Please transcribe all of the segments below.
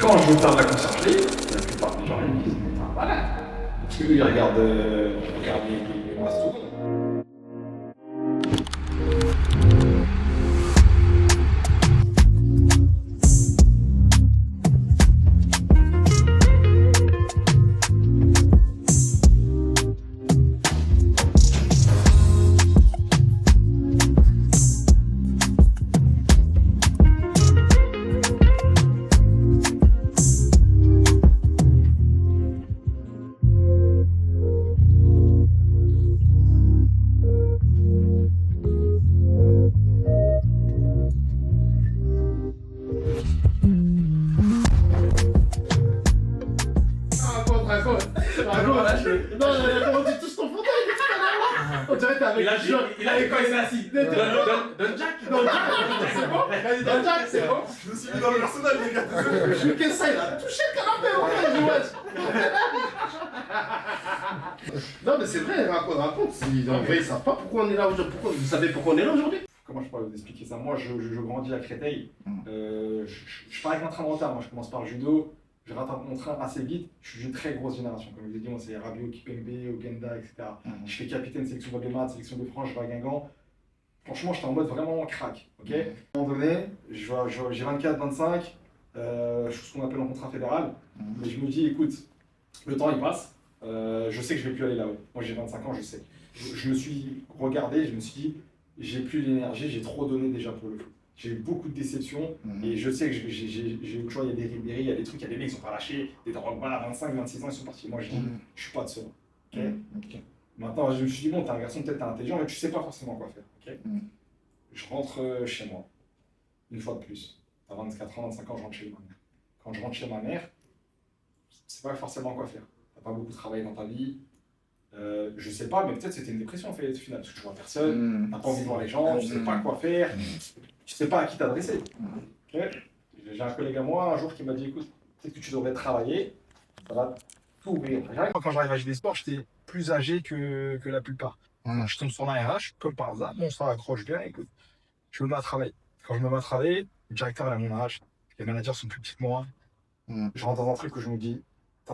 Quand je parle de la conciergerie, la plupart des gens ils me disent mais t'es un malade. Parce qu'eux ils regardent, les mastodontes. Comment tu touches ton fauteuil? On dirait que t'es avec Il a quand il s'est assis. Donne Jack. C'est bon? Vas-y, donne Jack, c'est bon? Je me suis mis dans le personnage, les gars. Je veux que ça, il a touché le canapé en fait, Non, mais c'est vrai, raconte. En vrai, ils savent pas pourquoi on est là aujourd'hui. Vous savez pourquoi on est là aujourd'hui? Comment je pourrais vous expliquer ça? Moi je grandis à Créteil. Je pars avec un train de retard. Moi je commence par le judo. Je rate mon train assez vite. Je suis d'une très grosse génération. Comme je vous ai dit, moi c'est Rabiot, Kipembe, Ogenda, etc. Je fais capitaine sélection Babémat, sélection de France, je vais à Guingamp. Franchement, j'étais en mode vraiment crack. Okay, à un moment donné, j'ai 24-25, je suis ce qu'on appelle en contrat fédéral. Mais je me dis, écoute, le temps il passe. Je sais que je vais plus aller là-haut. Moi j'ai 25 ans, je sais. Je me suis regardé, je me suis dit, j'ai plus l'énergie, j'ai trop donné déjà pour le foot. J'ai eu beaucoup de déceptions et je sais que j'ai eu le choix, il y a des Ribéry, il y a des trucs, il y a des mecs qui sont pas lâchés, des Drogba à 25, 26 ans, ils sont partis. Moi je dis, je suis pas de ceux. Okay. Maintenant je me suis dit, bon, t'es un garçon peut-être intelligent, mais tu sais pas forcément quoi faire. Okay. Je rentre chez moi, une fois de plus. À 24 ans, 25 ans, je rentre chez ma mère. Quand je rentre chez ma mère, c'est pas forcément quoi faire. T'as pas beaucoup travaillé dans ta vie. Je sais pas, mais peut-être c'était une dépression en fait, au final, parce que tu vois personne, t'as pas envie de voir les gens, tu sais pas quoi faire, tu sais pas à qui t'adresser. Okay. J'ai un collègue à moi un jour qui m'a dit, écoute, peut-être que tu devrais travailler, ça va tout ouvrir. Quand j'arrive à GD Sport, j'étais plus âgé que la plupart. Je tombe sur la RH, comme par hasard, bon, ça accroche bien, écoute, je me mets à travailler. Quand je me mets à travailler, le directeur est à mon âge, les managers sont plus petits que moi, je rentre dans un truc où je me dis,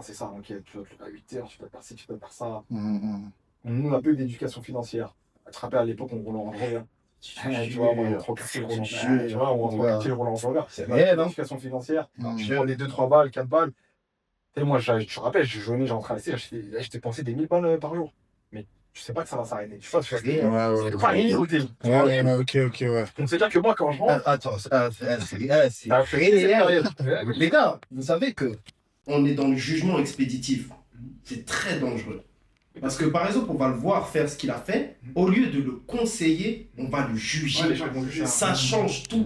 c'est ça, ok, tu vas te lever à 8h, tu vas faire ci, tu vas faire ça. Nous, on a peu d'éducation financière. Tu te rappelles à l'époque, on roulait en Rover. Tu vois, on rentre au quartier, on rentre au quartier, on roule en Rover. C'est vrai, l'éducation financière. Je prends les 2-3 balles, 4 balles. Tu sais, moi, je te rappelle, je venais, j'entrais à la je dépensais des 1000 balles par jour. Mais tu sais pas que ça va s'arrêter. Tu vois, c'est pas rien, ok, ouais. Donc, c'est-à-dire que moi, quand je rentre. Attends, les gars, vous savez que on est dans le jugement expéditif. C'est très dangereux. Parce que par exemple, on va le voir faire ce qu'il a fait, au lieu de le conseiller, on va le juger. Ouais, les gens vont juger. Ça change tout.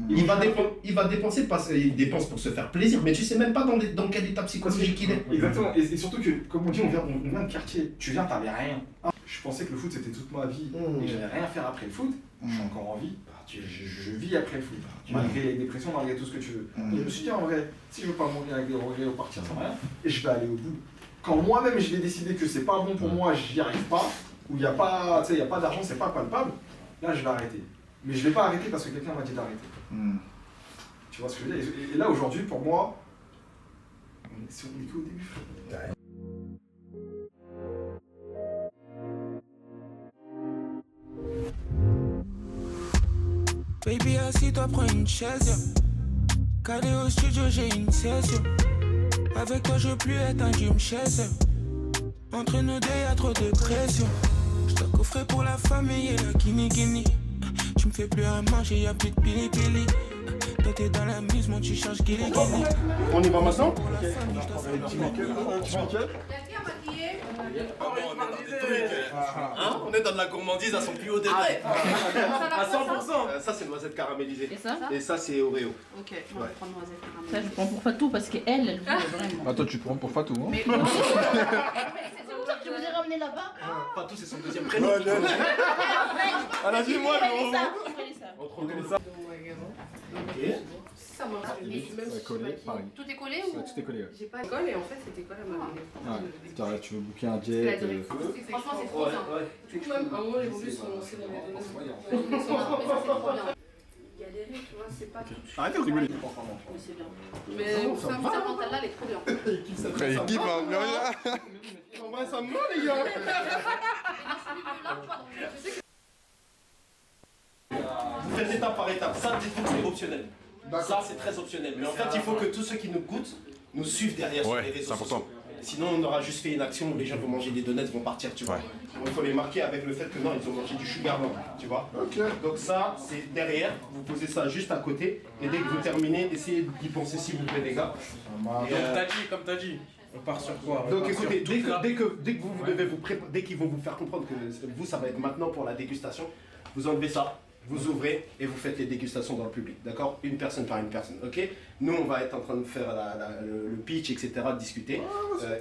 Il va dépenser parce qu'il dépense pour se faire plaisir, mais tu sais même pas dans quel état psychologique il est. Exactement, et surtout que, comme on dit, on vient de quartier. Tu viens, t'avais rien. Je pensais que le foot c'était toute ma vie et que j'allais rien faire après le foot. Je suis encore en vie. Je vis après le foot. Malgré les dépressions, malgré tout ce que tu veux. Et je me suis dit en vrai, si je veux pas mourir avec des regrets ou partir sans rien, et je vais aller au bout. Quand moi-même je vais décider que c'est pas bon pour moi, j'y arrive pas, ou il n'y a pas, d'argent, c'est pas palpable, là je vais arrêter. Mais je vais pas arrêter parce que quelqu'un m'a dit d'arrêter. Tu vois ce que je veux dire? Et là aujourd'hui, pour moi, on est que au début, frère. Baby, assis-toi, prends une chaise. Calé au studio, j'ai une session. Avec toi, je veux plus être un gym chaise. Entre nous deux, y'a trop de pression. J'dois coffrer pour la famille et la guinea. Tu me fais plus à manger, y'a plus de pili-pili. Toi, t'es dans l'amusement, tu cherches guili. On y va maintenant? On est dans de la gourmandise à son plus haut degré. À 100%. Ça, c'est noisette caramélisée. Et ça? Et ça, c'est Oreo. Ok, on va prendre noisette caramélisée. Ça, je prends pour Fatou parce qu'elle veut vraiment. Ah, toi, tu prends pour Fatou, hein? Mais c'est pour ça que je vous ai ramené là-bas. Fatou, c'est son deuxième prénom. Elle a dit moi, je On trouvait ça. Ok. Ça marche. Collé, pareil. Tout est collé ou? Tout est collé, ouais. J'ai pas de colle et en fait c'était quoi la marque? Ouais, tu veux booker un jet. Franchement c'est trop bien. Du coup même à un moment j'ai voulu son mais ça c'est trop bien. Galérer tu Moi, c'est pas tout. Arrêtez de rigoler. Mais c'est bien. Mais ça mental là, elle est trop bien. Après, équipe, hein, mais rien. En vrai, ça me ment, les gars. Vous faites étape par étape. Ça, dites-vous que c'est optionnel. Ça, c'est très optionnel. Mais en fait, il faut que tous ceux qui nous goûtent nous suivent derrière sur les réseaux sociaux. Sinon, on aura juste fait une action où les gens vont manger des donuts, vont partir, tu vois. Il faut les marquer avec le fait que non, ils ont mangé du Sugarland, tu vois. Donc ça, c'est derrière. Vous posez ça juste à côté. Et dès que vous terminez, essayez d'y penser s'il vous plaît, les gars. Comme t'as dit, on part sur quoi? Donc écoutez, dès que vous devez vous préparer, dès qu'ils vont vous faire comprendre que vous, ça va être maintenant pour la dégustation, vous enlevez ça, vous ouvrez et vous faites les dégustations dans le public, d'accord? Une personne par une personne, ok? Nous, on va être en train de faire le pitch, etc., discuter,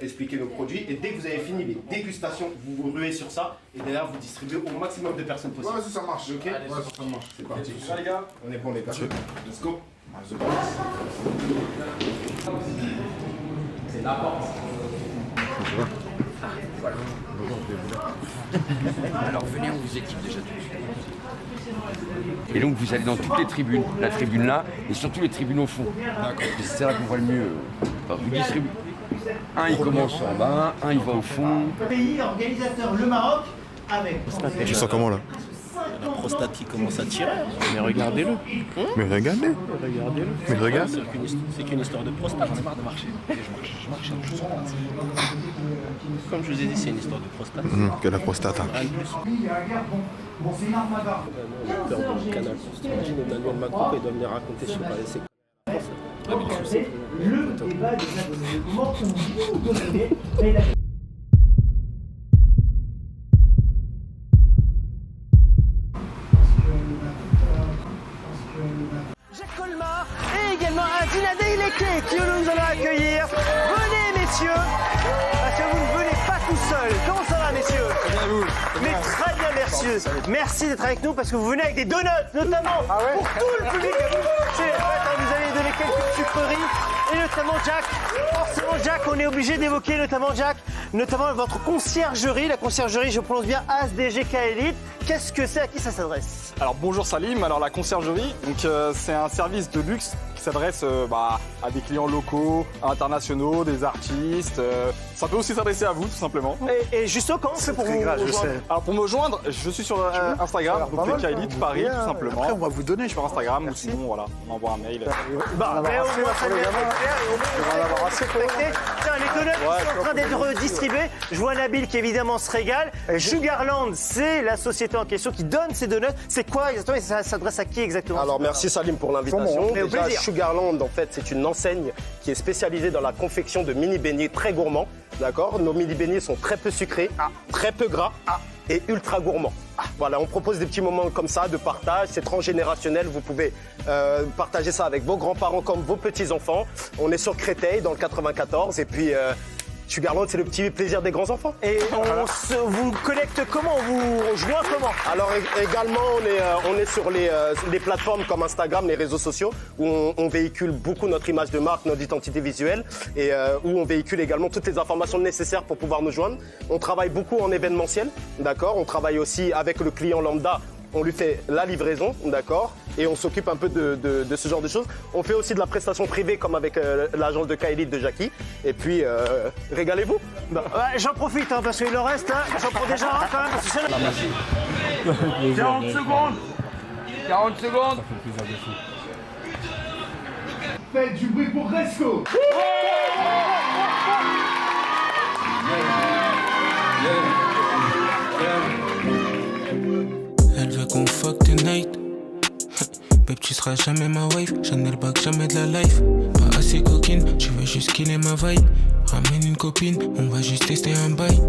expliquer nos produits. Et dès que vous avez fini les dégustations, vous vous ruez sur ça et derrière, vous distribuez au maximum de personnes possible. Ouais, ça marche. Ok? Ouais, ça marche. C'est parti. Ça, les gars? On est bon, les gars. Let's go. C'est la porte. Alors venez, on vous équipe déjà tous. Et donc vous allez dans toutes les tribunes, la tribune là, et surtout les tribunes au fond. D'accord. C'est là qu'on voit le mieux. Enfin, vous distribuez. Un il commence en bas, un il va au fond. Pays organisateur, le Maroc, avec. Tu sens comment là? La prostate qui commence à tirer. Mais regardez-le. Mais regardez. Regardez-le. Mais regarde. C'est qu'une histoire de prostate. J'en ai marre de marcher. Je marche, je sens pas. Comme je vous ai dit, c'est une histoire de prostate. Que la prostate. Hein. Rien de plus. Bon, c'est une arme à garde. Peur de Canal. T'imagines Emmanuel Macron il doit venir raconter sur Le débat des abonnés. Comment vous donnez Jacques Colmar et également Adina Deileke qui nous allons accueillir. Venez messieurs, parce que vous ne venez pas tout seul. Comment ça va messieurs? Mais très bien merci. Merci d'être avec nous parce que vous venez avec des donuts notamment pour tout le public. Vous allez donner quelques sucreries et notamment Jack. Forcément Jack, on est obligé d'évoquer notamment Jack, notamment votre conciergerie. La conciergerie, je prononce bien ASDGK Elite. Qu'est-ce que c'est? À qui ça s'adresse? Alors bonjour Salim, alors la conciergerie, c'est un service de luxe qui s'adresse à des clients locaux, internationaux, des artistes. Ça peut aussi s'adresser à vous tout simplement. Et justement, comment on fait pour vous rejoindre? Alors pour me joindre, je suis sur Instagram, donc GK Elite Paris tout simplement. Après on va vous donner sur Instagram ou sinon voilà, on envoie un mail. Bah, mais au moins ça devient très clair et au moins on va avoir assez contacté. Tiens, les donuts sont en train d'être distribués. Je vois Nabil qui évidemment se régale. Sugarland, c'est la société en question qui donne ces donuts. C'est quoi exactement et ça s'adresse à qui exactement? Alors merci Salim pour l'invitation. Déjà Sugarland en fait c'est une enseigne qui est spécialisée dans la confection de mini beignets très gourmands. D'accord? Nos mini beignets sont très peu sucrés, très peu gras et ultra gourmands. Voilà, on propose des petits moments comme ça de partage, c'est transgénérationnel, vous pouvez partager ça avec vos grands-parents comme vos petits-enfants. On est sur Créteil dans le 94 et puis Sugarland, c'est le petit plaisir des grands-enfants. Et vous connecte comment? On vous rejoint comment? Alors également, on est sur les plateformes comme Instagram, les réseaux sociaux, où on véhicule beaucoup notre image de marque, notre identité visuelle, et où on véhicule également toutes les informations nécessaires pour pouvoir nous joindre. On travaille beaucoup en événementiel, d'accord? On travaille aussi avec le client lambda. On lui fait la livraison, d'accord? Et on s'occupe un peu de ce genre de choses. On fait aussi de la prestation privée comme avec l'agence de K-Elite de Jackie. Et puis, régalez-vous. Ouais, j'en profite parce qu'il en reste. J'en prends déjà un quand même. Parce que 40 secondes 40 secondes. Ça fait plaisir de fou. Faites du bruit pour Resco. Elle veut qu'on fuck tonight. Babe, tu seras jamais ma wife. Chanel back, jamais de la life. Pas assez coquine, tu veux juste killer ma vibe. Ramène une copine, on va juste tester un bail.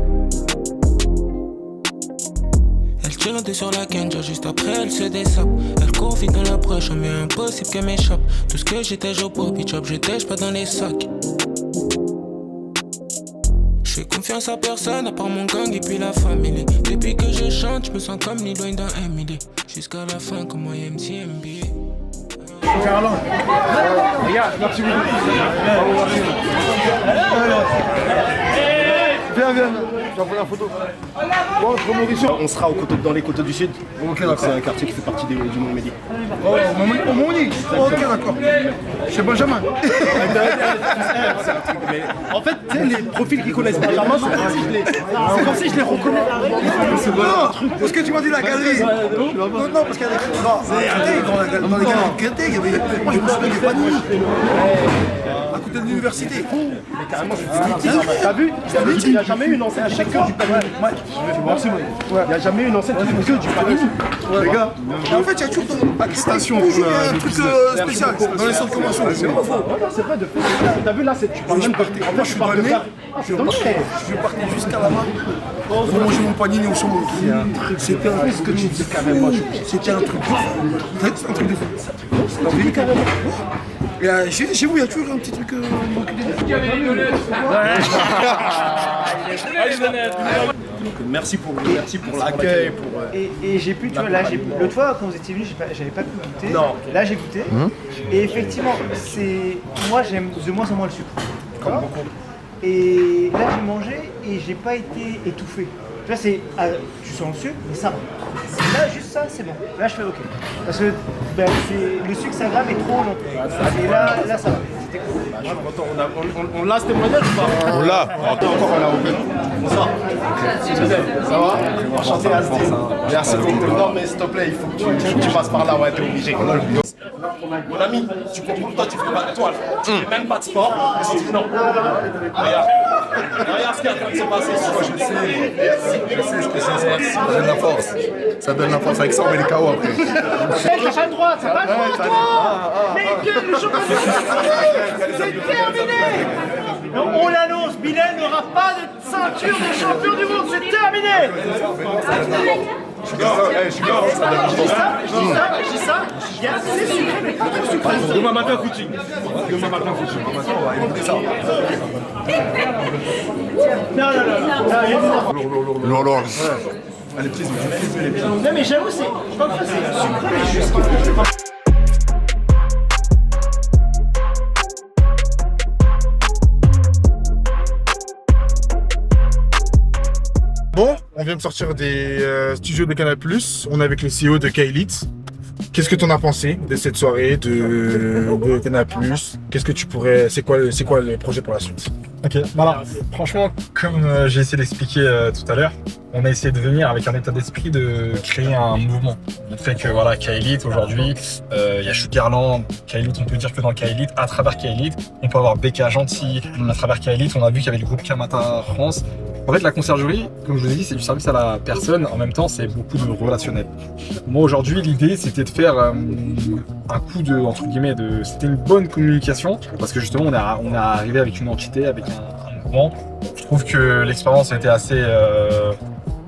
Elle tire deux sur la ganja, juste après elle se dessape. Elle confie dans l'approche, mais impossible qu'elle m'échappe. Tout ce que j'étais, je pop, pitch up, je tèche pas dans les sacs. Je fais confiance à personne à part mon gang et puis la famille. Depuis que je chante, je me sens comme ni loin d'un Emily. Jusqu'à la fin, comme moi MTMB. Sugarland. Regarde, merci beaucoup. Viens, viens. j'envoie la photo. On sera dans les coteaux du Sud. C'est un quartier qui fait partie du Mont-Médy. Oh, au Mont-Médy. Ok, d'accord. Chez Benjamin. En fait, tu sais, les profils qui connaissent Benjamin, c'est comme si je les reconnais. C'est bon. Parce que tu m'as dit la galerie. Non, parce qu'il y a des. Non, dans les galeries de Créteil, il y avait. Moi, je me souviens des panneaux. À côté de l'université. Mais carrément, je suis t'as vu, il n'y a jamais eu une enseigne qui fait que du panini. Il n'y a jamais eu une enseigne qui fait que du panini. Les gars, en fait, il y a toujours un truc spécial dans les centres commerciaux. C'est pas faux. C'est vrai, de fait. T'as vu là, tu parles même parti. En fait, je parle de ça. Je partais jusqu'à là-bas pour manger mon panini au saumon. C'était un truc que tu dis carrément. C'était un truc de fou. C'est un truc de fou. Carrément. Et chez vous, il y a toujours un petit truc Merci pour l'accueil. Et j'ai pu, tu vois, là, l'autre fois quand vous étiez venus, j'avais pas pu goûter. Non. Là, j'ai goûté. Et effectivement, moi, j'aime de moins en moins le sucre. Comme beaucoup. Et là, j'ai mangé et j'ai pas été étouffé. Tu vois, tu sens le sucre, mais ça va. Là, juste ça, c'est bon. Là, je fais OK. Parce que le sucre, ça va, mais trop long. Et là, ça va. C'était cool. Je suis content. On l'a ce témoignage ou pas? On l'a. Encore, on l'a ouvert. Bonsoir. Ça va? Enchanté, Asti. Merci beaucoup. Non, mais s'il te plaît, il faut que tu passes par là. Ouais, t'es obligé. Mon ami, tu comprends, toi, tu fais pas d'étoile. Tu fais même pas de sport. Et tu dis non. Regarde ce qui est en train de se passer. Je sais ce que c'est. Ça donne la force. Ça donne la force avec ça, on met les KO après. T'as pas le droit, c'est pas le droit, toi. Mais que le championnat, c'est terminé. On l'annonce, Bilal n'aura pas de ceinture de champion du monde, c'est terminé. Je suis gars, ça donne la force. Je dis ça, c'est sucré, mais pas trop sucré. Demain matin, footing. On va écouter ça. Non. Non. Allez, petits, Non, mais j'avoue, c'est comme ça, c'est sucré, mais juste ce qu'il faut. Bon, on vient de sortir des studios de Canal+. On est avec le CEO de K-Elite. Qu'est-ce que tu en as pensé de cette soirée de Canal+? Qu'est-ce que tu pourrais... C'est quoi le projet pour la suite? Ok, voilà. Franchement, comme j'ai essayé d'expliquer tout à l'heure, on a essayé de venir avec un état d'esprit de créer un mouvement. Le fait que voilà, K-Elite aujourd'hui, il y a Sugarland, K-Elite, on peut dire que dans K-Elite, à travers K-Elite, on peut avoir BK Gentil, à travers K-Elite, on a vu qu'il y avait le groupe Kamata France. En fait, la conciergerie, comme je vous ai dit, c'est du service à la personne. En même temps, c'est beaucoup de relationnel. Moi, aujourd'hui, l'idée, c'était de faire un coup de, entre guillemets, c'était une bonne communication. Parce que justement, on est arrivé avec une entité, avec un mouvement. Je trouve que l'expérience a été assez...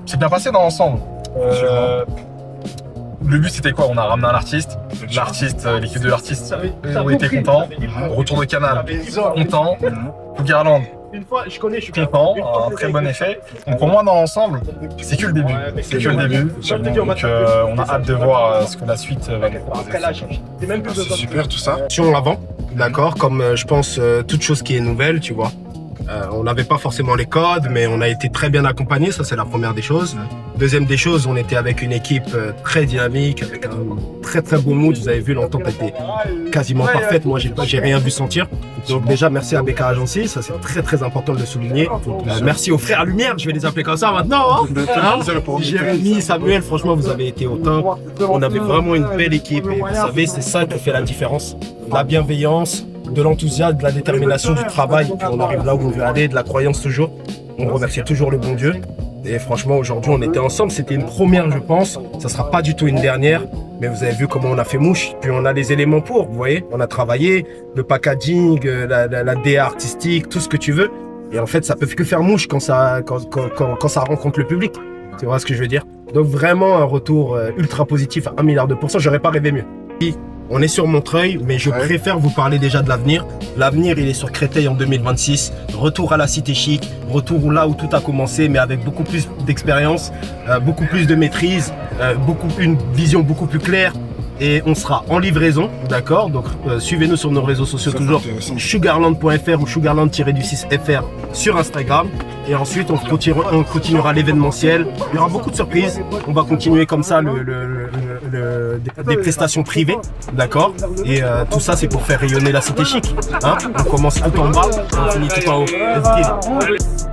c'est bien passé dans l'ensemble. Le but, c'était quoi? On a ramené un artiste. L'équipe de l'artiste ont été contents. Retour de Canal, content. Sugarland, Une fois, je connais, je suis content, un très bon effet. Donc pour moi, dans l'ensemble, c'est que le début. C'est que le début. Donc on a hâte de voir ce que la suite va nous proposer. C'est super tout ça. Sur l'avant, d'accord, comme je pense toute chose qui est nouvelle, tu vois. On n'avait pas forcément les codes, mais on a été très bien accompagnés, ça c'est la première des choses. Deuxième des choses, on était avec une équipe très dynamique, avec un très très beau mood. Vous avez vu, l'entente était quasiment parfaite. Moi, j'ai rien vu sentir. Donc déjà, merci à BK Agency, ça c'est très très important de le souligner. Merci aux frères Lumière, je vais les appeler comme ça maintenant. Jérémy, Samuel, franchement, vous avez été au top. On avait vraiment une belle équipe et vous savez, c'est ça qui fait la différence. La bienveillance, de l'enthousiasme, de la détermination, du travail, puis on arrive là où on veut aller, de la croyance toujours. On remercie toujours le bon Dieu. Et franchement, aujourd'hui, on était ensemble. C'était une première, je pense. Ça sera pas du tout une dernière. Mais vous avez vu comment on a fait mouche. Puis on a les éléments pour, vous voyez. On a travaillé, le packaging, la DA artistique, tout ce que tu veux. Et en fait, ça peut que faire mouche quand ça rencontre le public. Tu vois ce que je veux dire? Donc vraiment un retour ultra positif à 1 milliard de %. J'aurais pas rêvé mieux. On est sur Montreuil, mais je préfère vous parler déjà de l'avenir. L'avenir, il est sur Créteil en 2026. Retour à la cité chic, retour là où tout a commencé, mais avec beaucoup plus d'expérience, beaucoup plus de maîtrise, une vision beaucoup plus claire. Et on sera en livraison, d'accord? Donc suivez-nous sur nos réseaux sociaux, toujours sugarland.fr ou sugarland-du6fr sur Instagram. Et ensuite on continuera l'événementiel. Il y aura beaucoup de surprises. On va continuer comme ça des prestations privées, d'accord? Et tout ça c'est pour faire rayonner la cité chic. Hein, on commence tout en bas, on finit tout en haut. Let's get it.